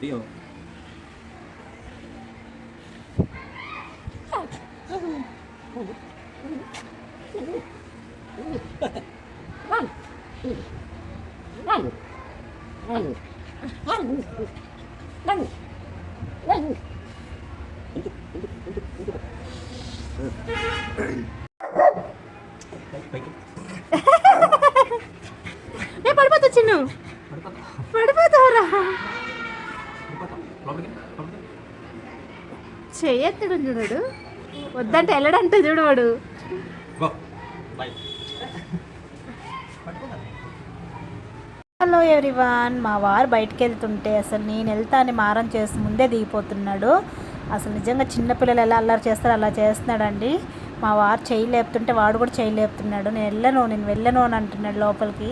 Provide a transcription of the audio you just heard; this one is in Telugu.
Dio. ఏ పడిపోతా చిన్ను, పడిపోతావురా. చేయెత్తడు చూడు, వద్దంటే వెళ్ళడంటే చూడు వాడు. హలో ఎవ్రీవన్, మా వారు బయటకు వెళ్తుంటే అసలు నేను వెళ్తా అని మారం చేసి ముందే దిగిపోతున్నాడు. అసలు నిజంగా చిన్నపిల్లలు ఎలా అల్లరి చేస్తారో అలా చేస్తున్నాడండి. మా వారు చేయి లేపుతుంటే వాడు కూడా చేయి లేపుతున్నాడు. నేను వెళ్ళను అని అంటున్నాడు లోపలికి.